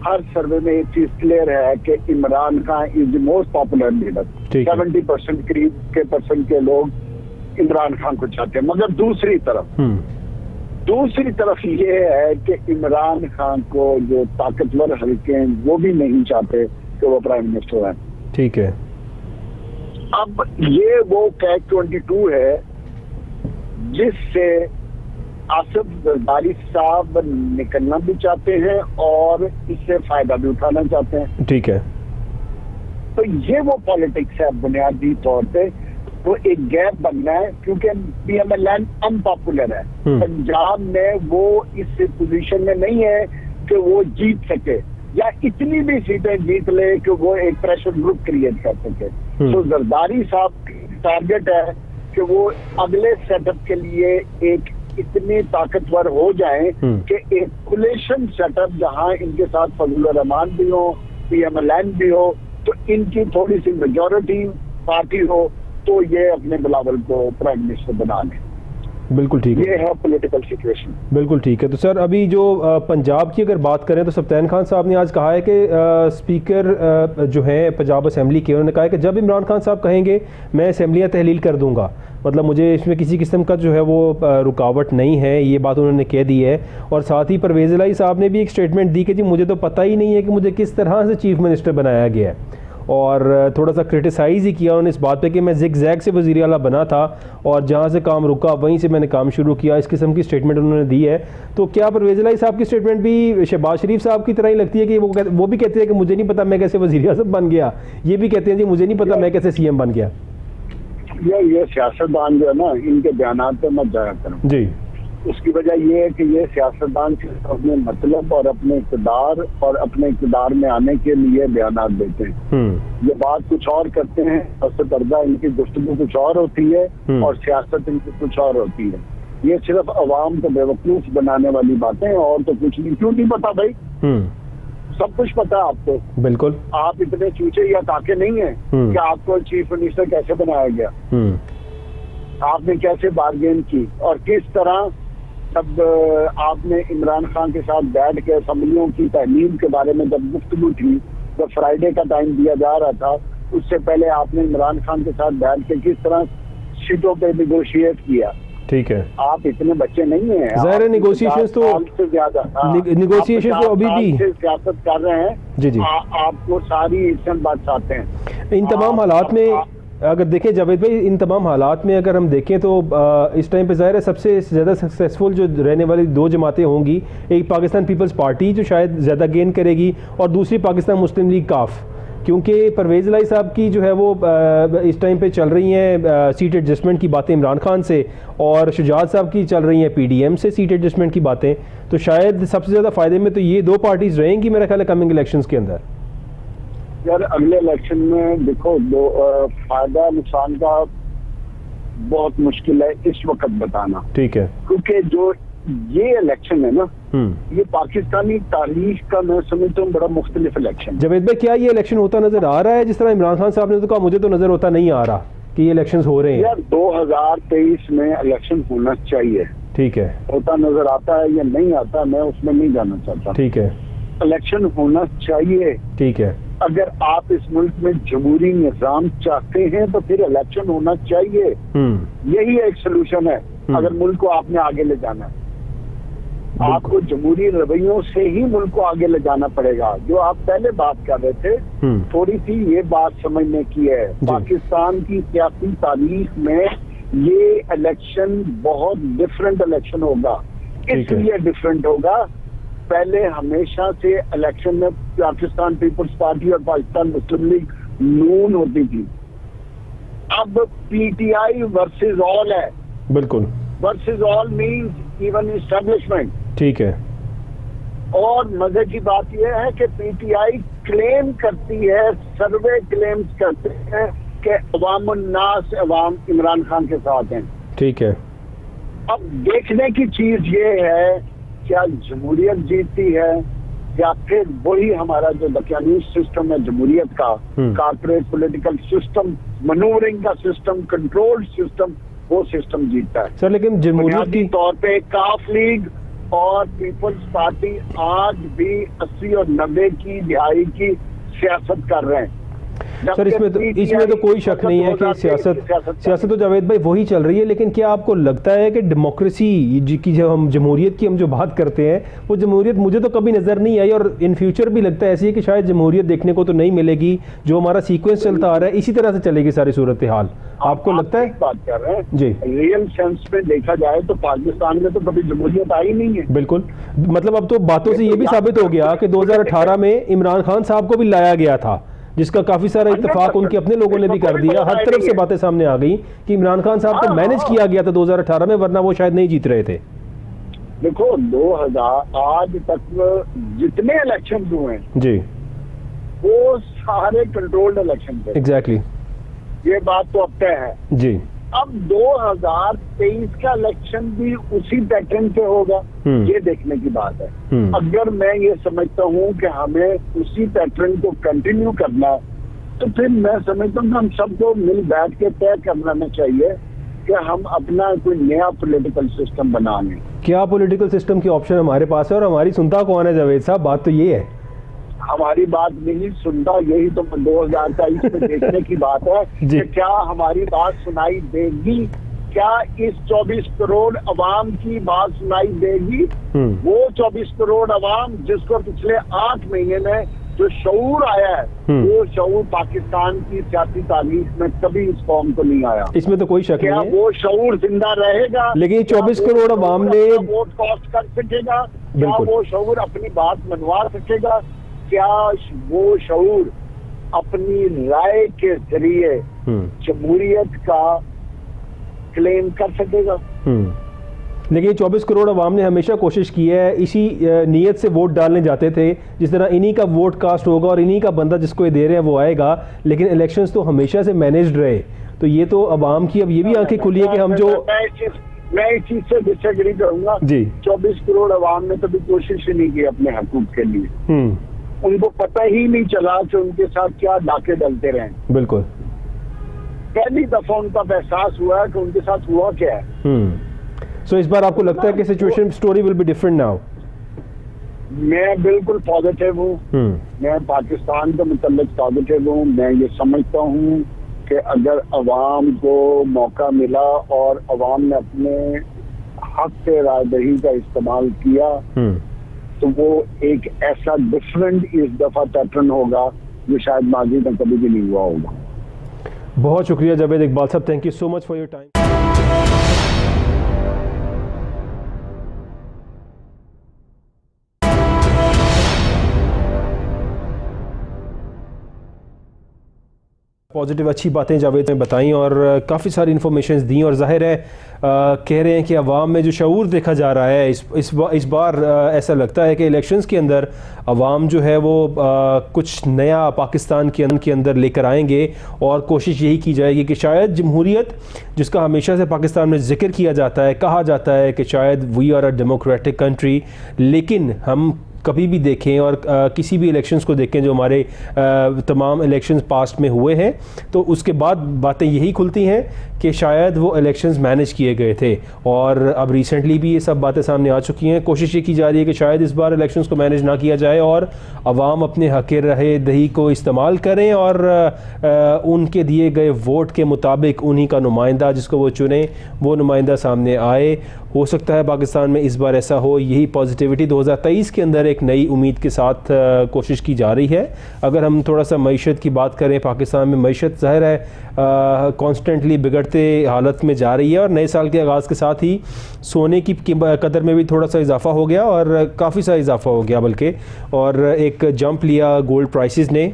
हर सर्वे में एक चीज क्लियर है कि Imran Khan is the most popular leader. 70% करीब के परसेंट के लोग इमरान खान को चाहते हैं। मगर दूसरी तरफ ये है कि इमरान खान को जो ताकतवर हल्के हैं वो भी नहीं चाहते कि वो प्राइम मिनिस्टर हैं। ठीक है, अब ये वो कैच 22 है जिससे आसिफ जरदारी साहब निकलना भी चाहते हैं और इससे फायदा भी उठाना चाहते हैं। ठीक है, तो ये वो पॉलिटिक्स है बुनियादी तौर पे। तो एक गैप बनना है क्योंकि पीएमएलएन अनपॉपुलर है पंजाब में, वो इस पोजीशन में नहीं है कि वो जीत सके या इतनी भी सीटें जीत ले कि वो एक प्रेशर ग्रुप क्रिएट कर सके। तो जरदारी साहब की टारगेट है कि वो अगले सेटअप के लिए एक इतने ताकतवर हो जाएं कि एक कोलिशन सेटअप जहां इनके साथ फजलुर रहमान भी हो, पीएमएलएन भी हो, तो इनकी थोड़ी सी मेजॉरिटी पार्टी हो तो ये अपने बिलावल को प्राइम मिनिस्टर बना लें। बिल्कुल ठीक है, ये है पॉलिटिकल सिचुएशन। बिल्कुल ठीक है। तो सर अभी जो पंजाब की अगर बात करें तो सप्तान खान साहब ने आज कहा है कि स्पीकर जो है पंजाब असेंबली के, उन्होंने कहा है कि जब इमरान खान साहब कहेंगे मैं असेंबलियाँ तहलील कर दूंगा, मतलब मुझे इसमें किसी किस्म का जो है वो रुकावट नहीं है, ये बात उन्होंने कह दी है। और साथ ही परवेज़ इलाही साहब ने भी एक स्टेटमेंट दी कि जी मुझे तो पता ही नहीं है कि मुझे किस तरह से चीफ मिनिस्टर बनाया गया है, और थोड़ा सा क्रिटिसाइज़ ही किया उन्होंने इस बात पे कि मैं जिग जैग से वज़ीर आला बना था और जहाँ से काम रुका वहीं से मैंने काम शुरू किया। इस किस्म की स्टेटमेंट उन्होंने दी है। तो क्या परवेज़ इलाही साहब की स्टेटमेंट भी शहबाज शरीफ साहब की तरह ही लगती है कि वो भी कहते हैं कि मुझे नहीं पता मैं कैसे वज़ीर आज़म बन गया, ये भी कहते हैं जी मुझे नहीं पता मैं कैसे सीएम बन गया? ये सियासतदान जो है ना, इनके बयानात पे मत जाया करो जी। उसकी वजह ये है कि ये सियासतदान सिर्फ अपने मतलब और अपने इक़्तिदार में आने के लिए बयानात देते हैं। ये बात कुछ और करते हैं, सबसे पर्दा इनकी गुफ्तगू कुछ और होती है और सियासत इनकी कुछ और होती है। ये सिर्फ अवाम को बेवकूफ बनाने वाली बातें और तो कुछ नहीं। क्यों नहीं पता भाई? सब कुछ पता है आपको। बिल्कुल, आप इतने चूचे या ताके नहीं है कि आपको चीफ मिनिस्टर कैसे बनाया गया, आपने कैसे बार्गेन की और किस तरह जब आपने इमरान खान के साथ बैठ के असेंबलियों की तहलील के बारे में जब गुफ्तगू थी, जब फ्राइडे का टाइम दिया जा रहा था, उससे पहले आपने इमरान खान के साथ बैठ के किस तरह सीटों पे निगोशिएट किया। ठीक है, आप इतने बच्चे नहीं हैं, ज़ाहिर नेगोशिएशंस तो ज्यादा नेगोशिएशंस तो अभी भी सियासत कर रहे हैं जी। आपको सारी इसमें बात आते हैं। इन तमाम हालात में अगर देखें जावेद भाई, इन तमाम हालात में अगर हम देखें तो इस टाइम पे ज़ाहिर है सबसे ज़्यादा सक्सेसफुल जो रहने वाली दो जमातें होंगी, एक पाकिस्तान पीपल्स पार्टी जो शायद ज़्यादा गेन करेगी और दूसरी पाकिस्तान मुस्लिम लीग काफ, क्योंकि परवेज़ इलाही साहब की जो है वो इस टाइम पे चल रही हैं सीट एडजस्टमेंट की बातें इमरान खान से, और शुजात साहब की चल रही हैं पीडीएम से सीट एडजस्टमेंट की बातें। तो शायद सबसे ज़्यादा फ़ायदे में तो ये दो पार्टीज़ रहेंगी मेरा ख्याल है कमिंग इलेक्शंस के अंदर। यार अगले इलेक्शन में देखो, फायदा नुकसान का बहुत मुश्किल है इस वक्त बताना। ठीक है, क्योंकि जो ये इलेक्शन है ना, ये पाकिस्तानी तारीख का मैं समझता हूँ बड़ा मुख्तलिफ इलेक्शन। जावेद भाई, क्या ये इलेक्शन होता नजर आ रहा है जिस तरह इमरान खान साहब ने तो कहा? मुझे तो नजर होता नहीं आ रहा कि ये इलेक्शन हो रहे हैं। यार 2023 में इलेक्शन होना चाहिए। ठीक है, होता नजर आता है या नहीं आता, मैं उसमें नहीं जाना चाहता। ठीक है, इलेक्शन होना चाहिए। ठीक है, अगर आप इस मुल्क में जमहूरी निज़ाम चाहते हैं तो फिर इलेक्शन होना चाहिए। यही एक सलूशन है अगर मुल्क को आपने आगे ले जाना है। आपको जमहूरी रवैयों से ही मुल्क को आगे ले जाना पड़ेगा। जो आप पहले बात कर रहे थे, थोड़ी सी ये बात समझने की है। पाकिस्तान की सियासी तारीख में ये इलेक्शन बहुत डिफरेंट इलेक्शन होगा। इसलिए डिफरेंट होगा, पहले हमेशा से इलेक्शन में पाकिस्तान पीपल्स पार्टी और पाकिस्तान मुस्लिम लीग नून होती थी। अब पीटीआई वर्सेस ऑल है। बिल्कुल, versus all means even establishment. ठीक है। और मजे की बात यह है कि पीटीआई क्लेम करती है, सर्वे क्लेम्स करते हैं कि अवामुन्नास अवाम इमरान खान के साथ हैं। ठीक है। अब देखने की चीज ये है, क्या जमहूरियत जीतती है या फिर वही हमारा जो दकियानूस सिस्टम है जमहूरियत का, कारपोरेट पॉलिटिकल सिस्टम, मनूवरिंग का सिस्टम, कंट्रोल सिस्टम, वो सिस्टम जीतता है। सर लेकिन जमहूरियत की तौर पे काफ लीग और पीपल्स पार्टी आज भी 80 और 90 की दिहाई की सियासत कर रहे हैं। सर इसमें तो कोई शक नहीं है कि सियासत तो जावेद भाई वही चल रही है, लेकिन क्या आपको लगता है कि डेमोक्रेसी की जब हम जमहूरियत की जो बात करते हैं, वो जमहूरियत मुझे तो कभी नज़र नहीं आई और इन फ्यूचर भी लगता है ऐसी है कि शायद जमहूरियत देखने को तो नहीं मिलेगी। जो हमारा सीक्वेंस चलता आ रहा है इसी तरह से चलेगी सारी सूरत हाल। आपको लगता है? बात कर रहे हैं जी, रियल सेंस में देखा जाए तो पाकिस्तान में तो कभी जमहूरियत आई नहीं है। बिल्कुल, मतलब अब तो बातों से ये भी साबित हो गया कि 2018 में इमरान खान साहब को भी लाया गया था, जिसका काफी सारा इत्तेफाक उनके अपने लोगों ने भी कर दिया। हर तरफ से बातें सामने आ गई कि इमरान खान साहब को मैनेज किया गया था 2018 में, वरना वो शायद नहीं जीत रहे थे। देखो 2000 आज तक जितने इलेक्शन हुए हैं जी, वो सारे कंट्रोल्ड इलेक्शन थे। एग्जैक्टली, ये बात तो अब तय है जी। अब 2023 का इलेक्शन भी उसी पैटर्न पे होगा, ये देखने की बात है। अगर मैं ये समझता हूँ कि हमें उसी पैटर्न को कंटिन्यू करना, तो फिर मैं समझता हूँ कि हम सबको मिल बैठ के तय करना चाहिए कि हम अपना कोई नया पॉलिटिकल सिस्टम बना लें। क्या पॉलिटिकल सिस्टम की ऑप्शन हमारे पास है और हमारी सुनता कौन है जावेद साहब? बात तो ये है, हमारी बात नहीं सुनता, यही तो 2023 में देखने की बात है कि क्या हमारी बात सुनाई देगी, क्या इस 24 करोड़ अवाम की बात सुनाई देगी। वो 24 करोड़ अवाम जिसको पिछले 8 महीने में जो शऊर आया है, वो शऊर पाकिस्तान की सियासी तारीख में कभी इस कौम को नहीं आया। इसमें तो कोई शक नहीं है। वो शऊर जिंदा रहेगा? लेकिन 24 करोड़ अवाम ने वोट कॉस्ट कर सकेगा? क्या वो शऊर अपनी बात मनवा सकेगा? क्या वो शऊर अपनी राय के जरिए जमहूरियत का क्लेम कर सकेगा? लेकिन 24 करोड़ अवाम ने हमेशा कोशिश की है, इसी नीयत से वोट डालने जाते थे, जिस तरह इन्हीं का वोट कास्ट होगा और इन्हीं का बंदा जिसको ये दे रहे हैं वो आएगा। लेकिन इलेक्शंस तो हमेशा से मैनेज्ड रहे, तो ये तो अवाम की अब ये भी आंखें खुली है कि हम जो मैं इस चीज से डिसएग्री करूंगा जी। 24 करोड़ अवाम ने कभी कोशिश ही नहीं की अपने हकूक के लिए। उनको पता ही नहीं चला कि उनके साथ क्या डाके डलते रहे। बिल्कुल, पहली दफा उनका एहसास हुआ है कि उनके साथ हुआ क्या है। सो इस बार आपको लगता है कि situation story will be different now? मैं बिल्कुल पॉजिटिव हूँ। मैं पाकिस्तान के मुतल्लिक पॉजिटिव हूँ। मैं ये समझता हूँ कि अगर अवाम को मौका मिला और अवाम ने अपने हक से रायदही का इस्तेमाल किया, तो वो एक ऐसा डिफरेंट इस दफा पैटर्न होगा जो शायद माजी में कभी भी नहीं हुआ होगा। बहुत शुक्रिया जावेद इकबाल साहब, thank you so much for your time. Positive अच्छी बातें जावेद ने बताई और काफ़ी सारी इन्फॉर्मेशन दी, और जाहिर है कह रहे हैं कि अवाम में जो शऊर देखा जा रहा है इस बार ऐसा लगता है कि इलेक्शंस के अंदर अवाम जो है वो कुछ नया पाकिस्तान के अंदर लेकर आएंगे और कोशिश यही की जाएगी कि शायद जमहूरियत, जिसका हमेशा से पाकिस्तान में जिक्र किया जाता है, कहा जाता है कि शायद we are a democratic country, लेकिन हम कभी भी देखें और किसी भी इलेक्शंस को देखें जो हमारे तमाम इलेक्शंस पास्ट में हुए हैं, तो उसके बाद बातें यही खुलती हैं कि शायद वो इलेक्शंस मैनेज किए गए थे। और अब रिसेंटली भी ये सब बातें सामने आ चुकी हैं। कोशिश ये की जा रही है कि शायद इस बार इलेक्शंस को मैनेज ना किया जाए और अवाम अपने हक़ रहे दही को इस्तेमाल करें और उनके दिए गए वोट के मुताबिक उन्हीं का नुमाइंदा जिसको वो चुने, वो नुमाइंदा सामने आए हो सकता है पाकिस्तान में इस बार ऐसा हो। यही पॉजिटिविटी 2023 के अंदर एक नई उम्मीद के साथ कोशिश की जा रही है। अगर हम थोड़ा सा मईशत की बात करें, पाकिस्तान में मईशत ज़ाहिर है कॉन्स्टेंटली बिगड़ते हालत में जा रही है, और नए साल के आगाज़ के साथ ही सोने की कदर में भी थोड़ा सा इजाफा हो गया, और काफ़ी सा इजाफा हो गया बल्कि, और एक जंप लिया गोल्ड प्राइसेस ने।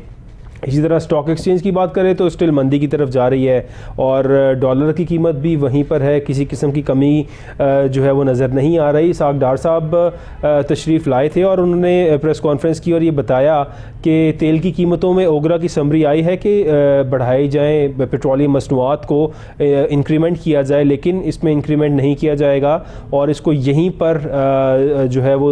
इसी तरह स्टॉक एक्सचेंज की बात करें तो स्टिल मंदी की तरफ जा रही है, और डॉलर की कीमत भी वहीं पर है, किसी किस्म की कमी जो है वो नज़र नहीं आ रही। इसाक डार साहब तशरीफ़ लाए थे और उन्होंने प्रेस कॉन्फ्रेंस की और ये बताया कि तेल की कीमतों में ओगरा की समरी आई है कि बढ़ाई जाएँ, पेट्रोलियम मसनूआत को इंक्रीमेंट किया जाए, लेकिन इसमें इंक्रीमेंट नहीं किया जाएगा और इसको यहीं पर जो है वो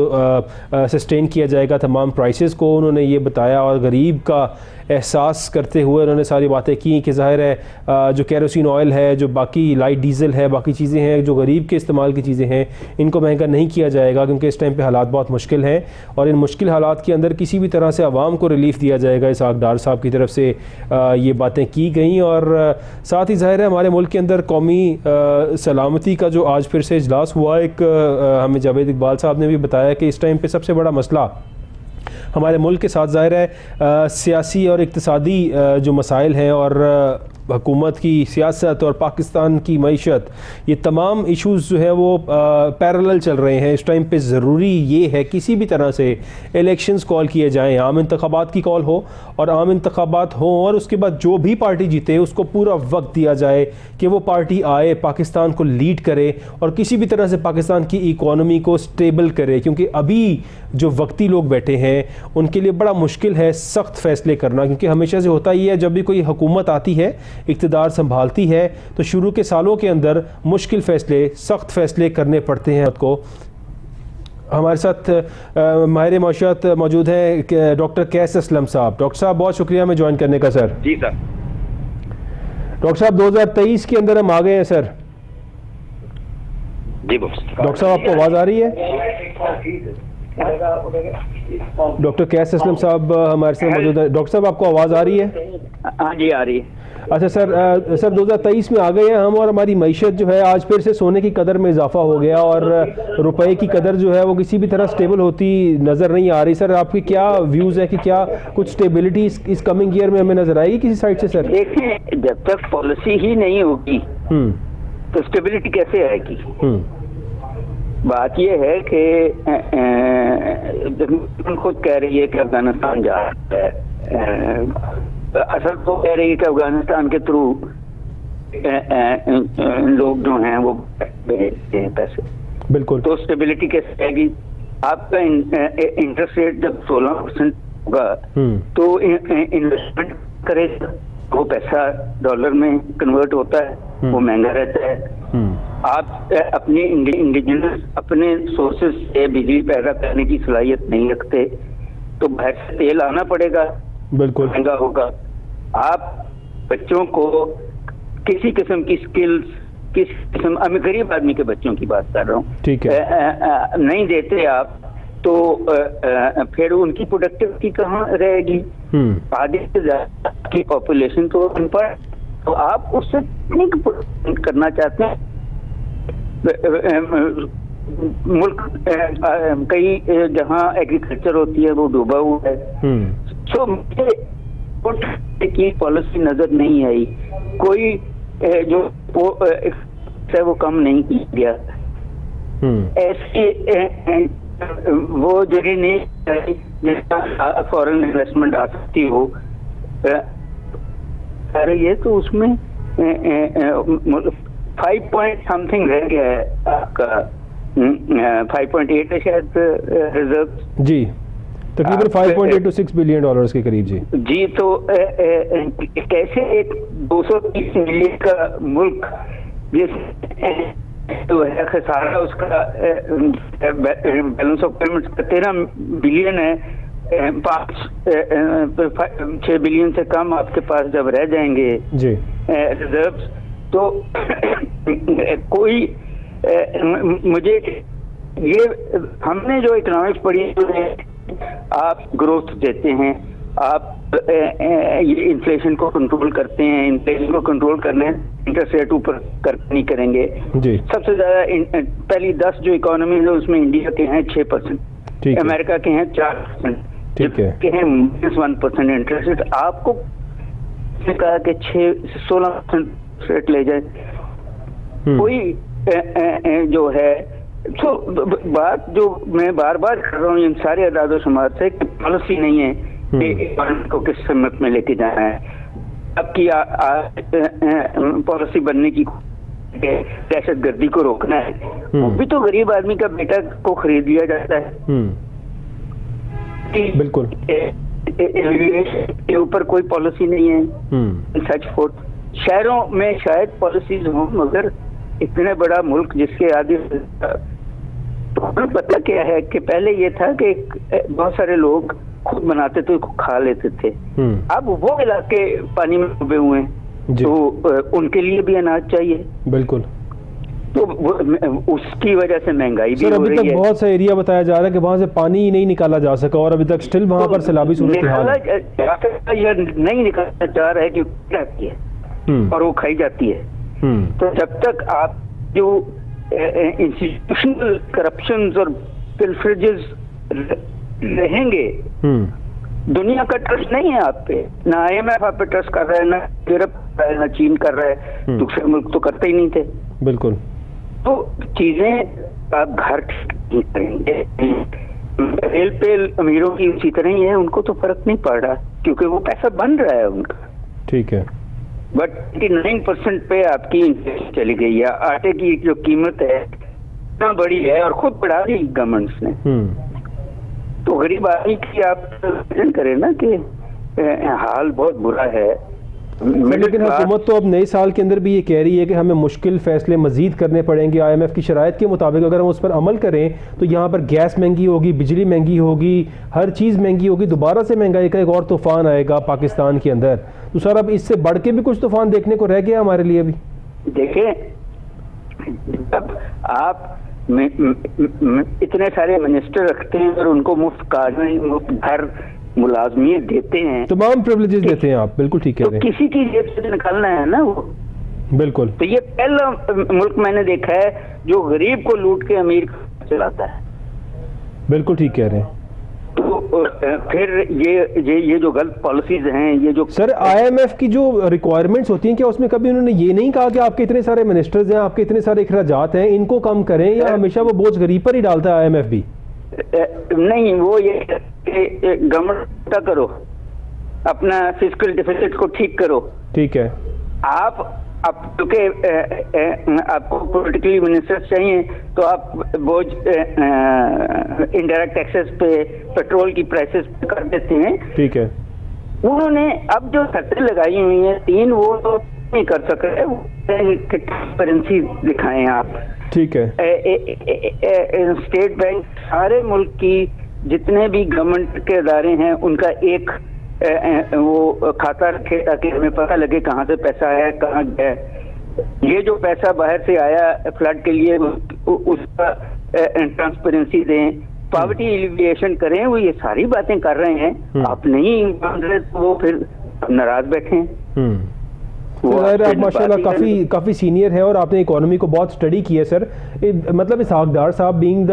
सस्टेन किया जाएगा तमाम प्राइसेस को, उन्होंने ये बताया। और गरीब का एहसास करते हुए उन्होंने सारी बातें की कि ज़ाहिर है जो केरोसिन ऑयल है, जो बाकी लाइट डीज़ल है, बाकी चीज़ें हैं जो गरीब के इस्तेमाल की चीज़ें हैं, इनको महंगा नहीं किया जाएगा क्योंकि इस टाइम पे हालात बहुत मुश्किल हैं, और इन मुश्किल हालात के अंदर किसी भी तरह से आवाम को रिलीफ़ दिया जाएगा। इसाक डार साहब की तरफ से ये बातें की गई। और साथ ही ज़ाहिर है हमारे मुल्क के अंदर कौमी सलामती का जो आज फिर से इजलास हुआ, एक हमें जावेद इकबाल साहब ने भी बताया कि इस टाइम पर सबसे बड़ा मसला हमारे मुल्क के साथ ज़ाहिर है सियासी और इक़्तिसादी जो मसाइल हैं, और हुकूमत की सियासत और पाकिस्तान की मईशत, ये तमाम इश्यूज़ जो है वो पैरेलल चल रहे हैं। इस टाइम पे ज़रूरी ये है किसी भी तरह से इलेक्शंस कॉल किए जाएँ, आम इंतखाबात की कॉल हो, और आम इंतखाबात हों, और उसके बाद जो भी पार्टी जीते उसको पूरा वक्त दिया जाए कि वो पार्टी आए, पाकिस्तान को लीड करे और किसी भी तरह से पाकिस्तान की इकॉनमी को स्टेबल करे, क्योंकि अभी जो वक्ती लोग बैठे हैं उनके लिए बड़ा मुश्किल है सख्त फ़ैसले करना, क्योंकि हमेशा से होता ही है जब भी कोई हुकूमत आती है, इक़्तिदार संभालती है, तो शुरू के सालों के अंदर मुश्किल फ़ैसले, सख्त फ़ैसले करने पड़ते हैं को। हमारे साथ माहिर मौशत मौजूद हैं डॉक्टर कैस असलम साहब। डॉक्टर साहब बहुत शुक्रिया हमें ज्वाइन करने का। सर जी सर। डॉक्टर साहब 2023 के अंदर हम आ गए हैं सर। जी डॉक्टर साहब आपको आवाज़ आ रही है? डॉक्टर कैस असलम साहब हमारे साथ मौजूद है। डॉक्टर साहब आपको आवाज़ आ रही है? हाँ जी आ रही है। अच्छा सर 2023 में आ गए हैं हम, और हमारी मईशत जो है आज फिर से सोने की कदर में इजाफा हो गया, और रुपए की कदर जो है वो किसी भी तरह स्टेबल होती नज़र नहीं आ रही। सर आपकी क्या व्यूज़ है कि क्या कुछ स्टेबिलिटी इस कमिंग ईयर में हमें नज़र आएगी किसी साइड से? सर देखिए, जब तक पॉलिसी ही नहीं होगी तो स्टेबिलिटी कैसे आएगी? बात यह है कि खुद कह रही है कि अफगानिस्तान जा रहा है, असल तो कह रही है कि अफगानिस्तान के थ्रू लोग जो हैं वो भेजते हैं पैसे। बिल्कुल। तो स्टेबिलिटी कैसे आएगी? आपका इंटरेस्ट रेट जब 16% होगा तो इन्वेस्टमेंट करेगा, वो पैसा डॉलर में कन्वर्ट होता है, वो महंगा रहता है। आप अपने इंडिजिनस अपने सोर्सेज से बिजली पैदा करने की सलाहियत नहीं रखते तो बाहर से तेल आना पड़ेगा, बिल्कुल महंगा होगा। आप बच्चों को किसी किस्म की स्किल्स, किस किस्म, मैं गरीब आदमी के बच्चों की बात कर रहा हूँ, ठीक है, नहीं देते आप तो फिर उनकी प्रोडक्टिविटी कहाँ रहेगी? आधे से ज्यादा की पॉपुलेशन तो अनपढ़, तो आप उससे नहीं करना चाहते हैं। मुल्क कई जहाँ एग्रीकल्चर होती है वो डूबा हुआ है। सो मुझे की पॉलिसी नजर नहीं आई, कोई जो वो कम नहीं किया गया, ऐसे वो जगह नहीं जिसका फॉरेन इन्वेस्टमेंट आ सकती हो रही है, तो उसमें 5 पॉइंट समथिंग रह गया है आपका, 5.8 है शायद रिजर्व जी, तकरीबन 5.8 to 6 बिलियन डॉलर्स के करीब जी। तो कैसे एक 230 मिलियन का मुल्क जिस तो है खसारा उसका बैलेंस ऑफ पेमेंट्स 13 बिलियन है, 6 बिलियन से कम आपके पास जब रह जाएंगे जी रिजर्व्स, तो कोई मुझे ये हमने जो इकोनॉमिक्स पढ़ी है, आप ग्रोथ देते हैं, आप ये इन्फ्लेशन को कंट्रोल करते हैं। इन्फ्लेशन को कंट्रोल करने इंटरेस्ट रेट ऊपर नहीं करेंगे जी। सबसे ज्यादा पहली 10 जो इकोनॉमी है उसमें इंडिया के हैं 6%, अमेरिका के हैं 4%, ठीक है, के हैं -1% इंटरेस्ट रेट। आपको कहा कि 6 से 16% रेट ले जाए कोई जो है। तो बात जो मैं बार बार कर रहा हूँ इन सारे अदादो शुमार से कि पॉलिसी नहीं है कि इकोनॉमी को किस सम्मत में लेके जाना है। अब की पॉलिसी बनने की दहशत गर्दी को रोकना है, वो भी तो गरीब आदमी का बेटा को खरीद लिया जाता है। बिल्कुल के ऊपर कोई पॉलिसी नहीं है। सच फोर्थ शहरों में शायद पॉलिसीज हों, मगर इतने बड़ा मुल्क जिसके आगे प्रॉब्लम पता क्या है कि पहले ये था कि बहुत सारे लोग खुद बनाते थे, खा लेते थे। अब वो इलाके पानी में डूबे हुए हैं, तो उनके लिए भी अनाज चाहिए। बिल्कुल, तो उसकी वजह से महंगाई भी हो रही है। अभी तक बहुत सा एरिया बताया जा रहा है कि वहां से पानी ही नहीं निकाला जा सका और अभी तक स्टिल वहां पर सैलाबी सूरत हाल है। यह नहीं निकालना चाह रहा है कि जाती है और वो खाई जाती है। तो जब तक आप जो इंस्टीट्यूशनल करप्शन और पिलफरेजेस रहेंगे, दुनिया का ट्रस्ट नहीं है आप पे, ना IMF आप पे ट्रस्ट कर रहा है, ना यूरोप कर रहा है, ना चीन कर रहा है, दूसरे मुल्क तो करते ही नहीं थे। बिल्कुल, तो चीजें आप घर ठीक करेंगे। रेल पे अमीरों की उसी तरह ही है, उनको तो फर्क नहीं पड़ रहा क्योंकि वो पैसा बन रहा है उनका। ठीक है, बट 89% पे आपकी इन्फ्लेशन चली गई है। आटे की जो कीमत है इतना बड़ी है और खुद बढ़ा दी गवर्नमेंट्स ने। तो गरीब आदमी की आप विजन करें ना कि हाल बहुत बुरा है। लेकिन हुकूमत तो अब नए साल के अंदर भी ये कह रही है कि हमें मुश्किल फैसले मजीद करने पड़ेंगे। IMF की शराइत के मुताबिक अगर हम उस पर अमल करें तो यहाँ पर गैस महंगी होगी, बिजली महंगी होगी, हर चीज़ महंगी होगी, दोबारा से महंगाई का एक और तूफान आएगा पाकिस्तान के अंदर। तो सर अब इससे बढ़ के भी कुछ तूफान देखने को रह गया हमारे लिए भी। देखें, जब आप इतने सारे मिनिस्टर रखते हैं और उनको मुफ्त कार्य, मुफ्त घर, मुलाजमियत देते हैं, तमाम प्रिविलेजेस देते हैं आप, बिल्कुल ठीक है, तो किसी की जेब से निकालना है ना वो। बिल्कुल, तो ये पहला मुल्क मैंने देखा है जो गरीब को लूट के अमीर को चलाता है। बिल्कुल ठीक कह रहे हैं। तो फिर ये जो गलत पॉलिसीज हैं, ये जो सर IMF की जो रिक्वायरमेंट्स होती हैं, क्या उसमें कभी उन्होंने ये नहीं कहा कि आपके इतने सारे मिनिस्टर्स हैं, आपके इतने सारे अखराजात हैं, इनको कम करें, या हमेशा वो बोझ गरीब पर ही डालता है IMF भी? नहीं, वो ये गवर्नमेंट का करो, अपना फिस्कल डिफिसिट को ठीक करो। ठीक है, आप क्योंकि आपको पॉलिटिकली मिनिस्टर्स चाहिए तो आप बोझ इनडायरेक्ट टैक्सेस पे, पेट्रोल की प्राइसेस पे कर देते हैं। ठीक है, उन्होंने अब जो शर्तें लगाई हुई हैं 3, वो तो नहीं कर सक रहे। ट्रांसपेरेंसी दिखाएं आप। ठीक है, स्टेट बैंक सारे मुल्क की जितने भी गवर्नमेंट के अदारे हैं उनका एक वो खाता रखे ताकि हमें पता लगे कहाँ से पैसा आया, कहाँ गया। ये जो पैसा बाहर से आया फ्लड के लिए उसका ट्रांसपेरेंसी दें, पॉवर्टी एलिविएशन करें। वो ये सारी बातें कर रहे हैं, आप नहीं मान रहे तो वो फिर नाराज बैठे हैं। आप माशाल्लाह काफ़ी सीनियर हैं और आपने इकोनॉमी को बहुत स्टडी किया है सर। मतलब इसहाकदार साहब बीइंग द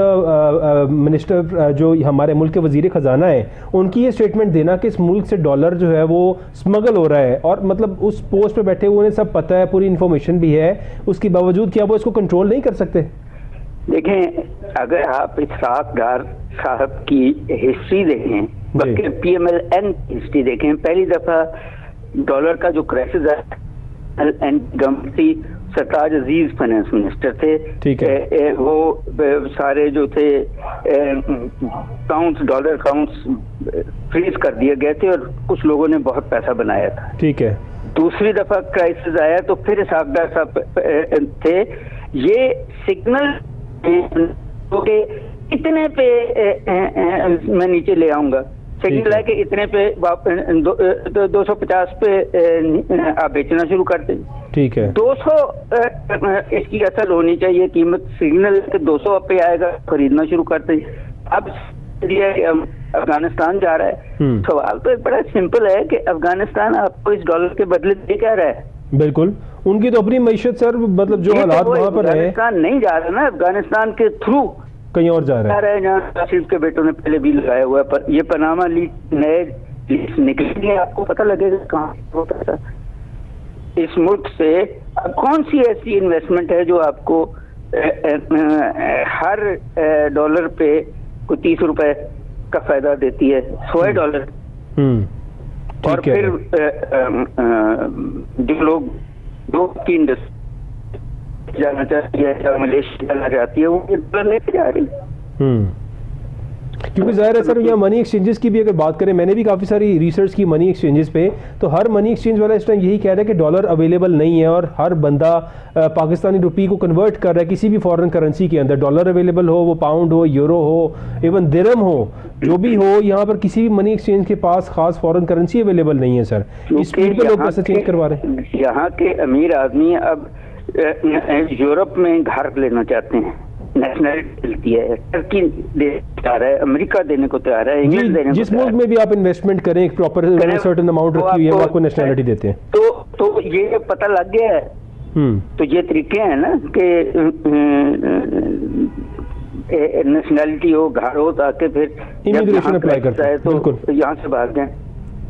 मिनिस्टर जो हमारे मुल्क के वजीर ख़जाना है, उनकी ये स्टेटमेंट देना कि इस मुल्क से डॉलर जो है वो स्मगल हो रहा है, और मतलब उस पोस्ट पे बैठे हुए उन्हें सब पता है, पूरी इन्फॉर्मेशन भी है, उसके बावजूद क्या वो इसको कंट्रोल नहीं कर सकते? देखें, अगर आप इसहाकदार साहब की हिस्ट्री देखें, PMLN हिस्ट्री देखें, पहली दफ़ा डॉलर का जो क्राइसिस है गमती सरताज अजीज फाइनेंस मिनिस्टर थे। ठीक है, वो सारे जो थे डॉलर काउंट्स फ्रीज कर दिए गए थे और कुछ लोगों ने बहुत पैसा बनाया था। ठीक है, दूसरी दफा क्राइसिस आया तो फिर इसहाकदार साहब थे। ये सिग्नल इतने पे मैं नीचे ले आऊंगा, सिग्नल है कि इतने पे 250 पे आप बेचना शुरू कर दें। ठीक है, 200 इसकी असल होनी चाहिए कीमत, सिग्नल के 200 पे आएगा, खरीदना शुरू कर दें। अब अफगानिस्तान जा रहा है। सवाल तो एक बड़ा सिंपल है कि अफगानिस्तान आपको इस डॉलर के बदले दे क्या रहा है? बिल्कुल, उनकी तो अपनी मैशत सर, मतलब जो हालात वहाँ पर है, अफगानिस्तान नहीं जा रहा ना, अफगानिस्तान के थ्रू कहीं और जा रहा है जहाँ काशिफ के बेटों ने पहले भी लगाया हुआ है। पर ये पनामा लीक नए लीक निकलेंगे, आपको पता लगेगा कहाँ वो पैसा इस मुल्क से। अब कौन सी ऐसी इन्वेस्टमेंट है जो आपको हर डॉलर पे कोई 30 रुपए का फायदा देती है, $100। और फिर जो लोग की इंडस्ट्री जाना चाहती है या मलेशिया जाना चाहती है, वो डॉलर लेके जा रही है। क्योंकि जाहिर है सर, यहाँ मनी एक्सचेंजेस की भी अगर बात करें, मैंने भी काफ़ी सारी रिसर्च की मनी एक्सचेंजेस पे, तो हर मनी एक्सचेंज वाला इस टाइम यही कह रहा है कि डॉलर अवेलेबल नहीं है और हर बंदा पाकिस्तानी रुपये को कन्वर्ट कर रहा है किसी भी फॉरेन करेंसी के अंदर। डॉलर अवेलेबल हो, वो पाउंड हो, यूरो हो, इवन दिरहम हो, जो भी हो, यहाँ पर किसी भी मनी एक्सचेंज के पास खास फॉरेन करेंसी अवेलेबल नहीं है सर। इस स्पीड पर लोग पैसा चेंज करवा रहे हैं। यहाँ के अमीर आदमी अब यूरोप में घर लेना चाहते हैं, नेशनलिटी मिलती है, टर्की दे तैयार है, अमेरिका देने को तैयार है, इंग्लैंड देने को, जिस मुल्क में भी आप इन्वेस्टमेंट करें एक प्रॉपर सर्टेन अमाउंट रखी हुई है, वो आपको नेशनलिटी देते हैं। तो ये पता लग गया है। तो ये तरीके हैं ना कि नेशनलिटी हो, घर हो, ताकि फिर इमिग्रेशन अप्लाई करता है तो यहाँ से भाग जाए।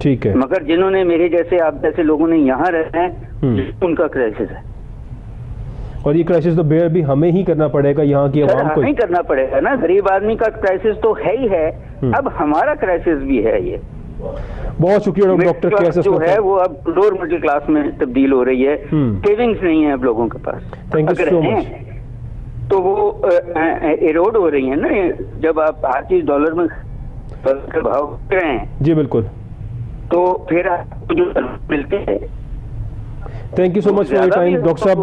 ठीक है, मगर जिन्होंने मेरे जैसे आप जैसे लोगों ने यहाँ रहना है, उनका क्राइसिस है। और ये क्राइसिस तो बेयर भी हमें ही करना पड़ेगा, यहाँ की आवाम को ही करना पड़ेगा ना। गरीब आदमी का क्राइसिस तो है ही है, अब हमारा क्राइसिस भी है। ये बहुत शुक्रिया डॉक्टर कैसे जो है वो अब लोअर मिडिल क्लास में तब्दील हो रही है। सेविंग्स नहीं है अब लोगों के पास। Thank you so much. तो वो एरोड हो रही है ना, जब आप हर चीज डॉलर में भाव कर रहे हैं। जी बिल्कुल। तो फिर आपको जो मिलते हैं। Thank you so much for your time doctor साहब,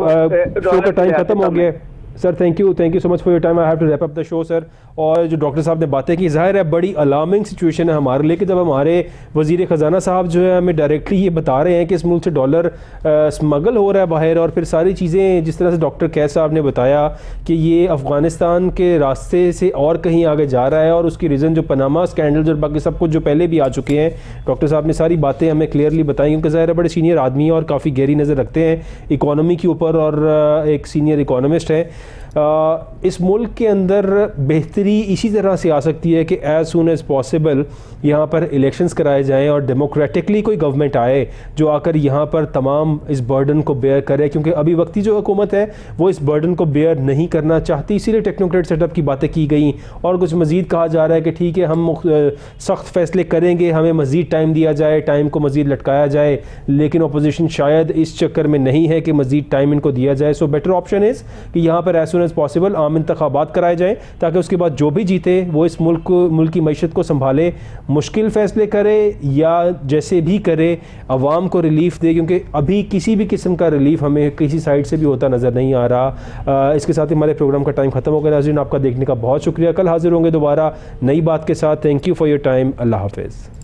शो का टाइम खत्म हो गया sir. Thank you so much for your time. I have to wrap up the show sir. और जो डॉक्टर साहब ने बातें की, ज़ाहिर है बड़ी अलार्मिंग सिचुएशन है हमारे लिए कि जब हमारे वज़ीर ख़जाना साहब जो है हमें डायरेक्टली ये बता रहे हैं कि इस मुल्क से डॉलर स्मगल हो रहा है बाहर, और फिर सारी चीज़ें जिस तरह से डॉक्टर कैस साहब ने बताया कि ये अफ़गानिस्तान के रास्ते से और कहीं आगे जा रहा है, और उसकी रीज़न जो पनामा स्कैंडल्स और बाकी सब कुछ जो पहले भी आ चुके हैं, डॉक्टर साहब ने सारी बातें हमें क्लियरली बताई। क्योंकि ज़ाहिर है बड़े सीनियर आदमी हैं और काफ़ी गहरी नज़र रखते हैं इकॉनमी के ऊपर, और एक सीनियर इकोनॉमिस्ट है। इस मुल्क के अंदर बेहतरी इसी तरह से आ सकती है कि एज सून एज़ पॉसिबल यहाँ पर इलेक्शंस कराए जाएं और डेमोक्रेटिकली कोई गवर्नमेंट आए जो आकर यहाँ पर तमाम इस बर्डन को बेयर करे। क्योंकि अभी वक्ती जो हुकूमत है वो इस बर्डन को बेयर नहीं करना चाहती, इसीलिए टेक्नोक्रेट सेटअप की बातें की गई। और कुछ मज़ीद कहा जा रहा है कि ठीक है हम सख्त फैसले करेंगे, हमें मज़ीद टाइम दिया जाए, टाइम को मज़ीद लटकाया जाए, लेकिन अपोजिशन शायद इस चक्कर में नहीं है कि मज़ीद टाइम इनको दिया जाए। सो बेटर ऑप्शन इज़ कि यहाँ पर एज सून एज़ पॉसिबल आम इंतखाबात कराए जाएँ, ताकि उसके बाद जो भी जीते वो इस मुल्क की मैशत को संभाले, मुश्किल फ़ैसले करे या जैसे भी करे अवाम को रिलीफ दे। क्योंकि अभी किसी भी किस्म का रिलीफ हमें किसी साइड से भी होता नज़र नहीं आ रहा। इसके साथ ही हमारे प्रोग्राम का टाइम ख़त्म हो गया। नाज़रीन, आपका देखने का बहुत शुक्रिया। कल हाजिर होंगे दोबारा नई बात के साथ। Thank you for your time. अल्लाह हाफ़िज़।